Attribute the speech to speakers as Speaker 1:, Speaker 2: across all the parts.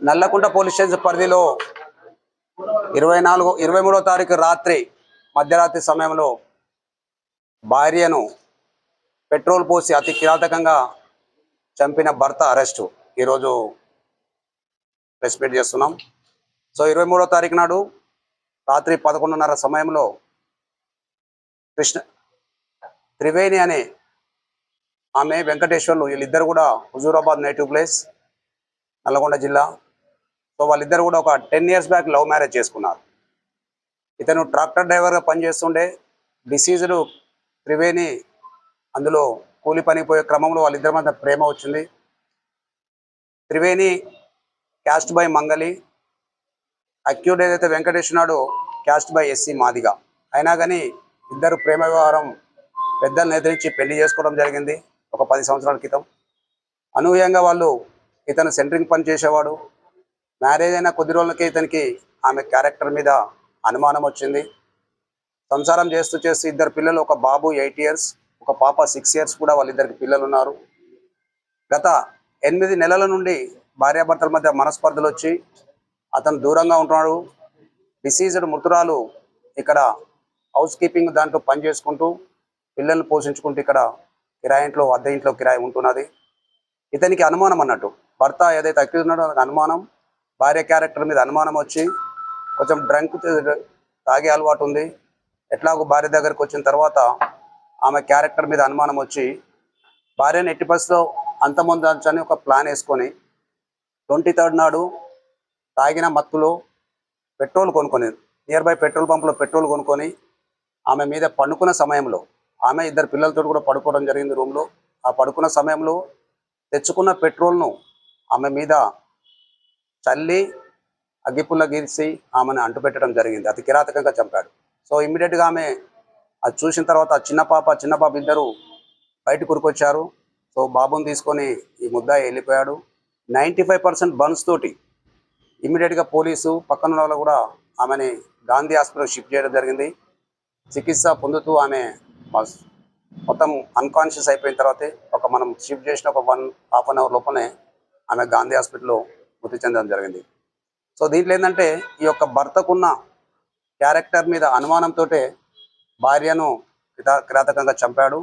Speaker 1: Nallakunta police station పరిధిలో 23వ తారీఖు రాత్రి మధ్యరాత్రి సమయంలో భార్యను పెట్రోల్ పోసి అతి కిరాతకంగా చంపిన భర్త అరెస్టు ఈరోజు ప్రెస్ మీట్ చేస్తున్నాం. సో 23వ తారీఖు నాడు రాత్రి 11:30 సమయంలో త్రివేణి అనే ఆమె వెంకటేశ్వర్లు వీళ్ళిద్దరు కూడా హుజూరాబాద్ నేటివ్ ప్లేస్ నల్గొండ జిల్లా. సో వాళ్ళిద్దరు కూడా ఒక 10 years బ్యాక్ లవ్ మ్యారేజ్ చేసుకున్నారు. ఇతను ట్రాక్టర్ డ్రైవర్గా పనిచేస్తుండే డిసీజ్డ్ త్రివేణి అందులో కూలి పనికి పోయే క్రమంలో వాళ్ళిద్దరి మధ్య ప్రేమ వచ్చింది. త్రివేణి క్యాస్ట్ బై మంగళి, అక్యూడ్ ఏదైతే వెంకటేశ్వరుడు క్యాస్ట్ బై ఎస్సీ మాదిగా. అయినా కానీ ఇద్దరు ప్రేమ వ్యవహారం పెద్దలను ఎదిరించి పెళ్లి చేసుకోవడం జరిగింది ఒక 10 సంవత్సరాల క్రితం. అనూహ్యంగా వాళ్ళు ఇతను సెంటరింగ్ పని చేసేవాడు. మ్యారేజ్ అయిన కొద్ది రోజులకే ఇతనికి ఆమె క్యారెక్టర్ మీద అనుమానం వచ్చింది. సంసారం చేస్తూ చేస్తూ ఇద్దరు పిల్లలు, ఒక బాబు 8 years, ఒక పాప 6 years కూడా వాళ్ళిద్దరికి పిల్లలు ఉన్నారు. గత 8 నెలల నుండి భార్యాభర్తల మధ్య మనస్పర్ధలు వచ్చి అతను దూరంగా ఉంటున్నాడు. డిసీజ్డ్ మృతురాలు ఇక్కడ హౌస్ కీపింగ్ దాంట్లో పని చేసుకుంటూ పిల్లల్ని పోషించుకుంటూ ఇక్కడ కిరాయి ఇంట్లో, అద్దె ఇంట్లో కిరాయి ఉంటున్నది. ఇతనికి అనుమానం అన్నట్టు, భర్త ఏదైతే అక్యూజ్ ఉన్నాడో అనుమానం, భార్య క్యారెక్టర్ మీద అనుమానం వచ్చి కొంచెం డ్రంక్ తాగే అలవాటు ఉంది. ఎట్లాగో భార్య దగ్గరికి వచ్చిన తర్వాత ఆమె క్యారెక్టర్ మీద అనుమానం వచ్చి భార్యను ఎట్టి పరిస్థితిలో అంతమొందని ఒక ప్లాన్ వేసుకొని 23rd నాడు తాగిన మత్తులో పెట్రోల్ కొనుక్కొని నియర్ బై పెట్రోల్ పంప్లో పెట్రోల్ కొనుక్కొని ఆమె మీద పడుకున్న సమయంలో, ఆమె ఇద్దరు పిల్లలతో కూడా పడుకోవడం జరిగింది రూమ్లో. ఆ పడుకున్న సమయంలో తెచ్చుకున్న పెట్రోల్ను ఆమె మీద చల్లి అగ్గిపుల్ల గీసి ఆమెను అంటుపెట్టడం జరిగింది. అతి కిరాతకంగా చంపాడు. సో ఇమ్మీడియట్గా ఆమె అది చూసిన తర్వాత చిన్న పాప ఇద్దరు బయటకు ఉరికొచ్చారు. సో బాబుని తీసుకొని ఈ ముద్దాయి వెళ్ళిపోయాడు. 95% బర్న్స్ తోటి ఇమ్మీడియట్గా పోలీసు పక్కన వాళ్ళు కూడా ఆమెని గాంధీ హాస్పిటల్ షిఫ్ట్ చేయడం జరిగింది. చికిత్స పొందుతూ ఆమె మొత్తం అన్కాన్షియస్ అయిపోయిన తర్వాతే మనం షిఫ్ట్ చేసిన ఒక 1.5 hour లోపలనే ఆమె గాంధీ హాస్పిటల్లో మృతి చెందడం జరిగింది. సో దీంట్లో ఏంటంటే ఈ యొక్క భర్తకున్న క్యారెక్టర్ మీద అనుమానంతో భార్యను కిరాతకంగా చంపాడు.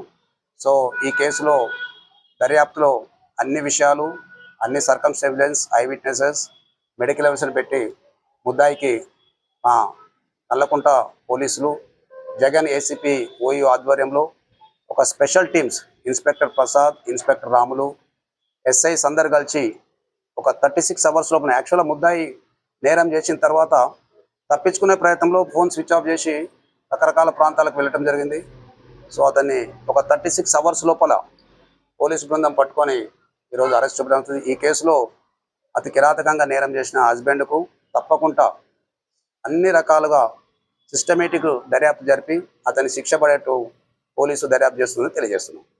Speaker 1: సో ఈ కేసులో దర్యాప్తులో అన్ని విషయాలు, అన్ని circumstances evidence, I witnesses, medical evidence పెట్టి ముద్దాయికి నల్లకుంట పోలీసులు జగన్ ఏసీపీ ఓయూ ఆధ్వర్యంలో ఒక special teams inspector Prasad, inspector Ramulu, SIs అందరు కలిసి ఒక 36 hours లోపల యాక్చువల్గా ముద్దాయి నేరం చేసిన తర్వాత తప్పించుకునే ప్రయత్నంలో ఫోన్ స్విచ్ ఆఫ్ చేసి రకరకాల ప్రాంతాలకు వెళ్ళటం జరిగింది. సో అతన్ని ఒక 36 hours లోపల పోలీసు బృందం పట్టుకొని ఈరోజు అరెస్ట్ చేయడం జరుగుతుంది. ఈ కేసులో అతి కిరాతకంగా నేరం చేసిన హస్బెండ్కు తప్పకుండా అన్ని రకాలుగా సిస్టమేటిక్ దర్యాప్తు జరిపి అతని శిక్ష పడేట్టు పోలీసు దర్యాప్తు చేస్తుందని తెలియజేస్తున్నాం.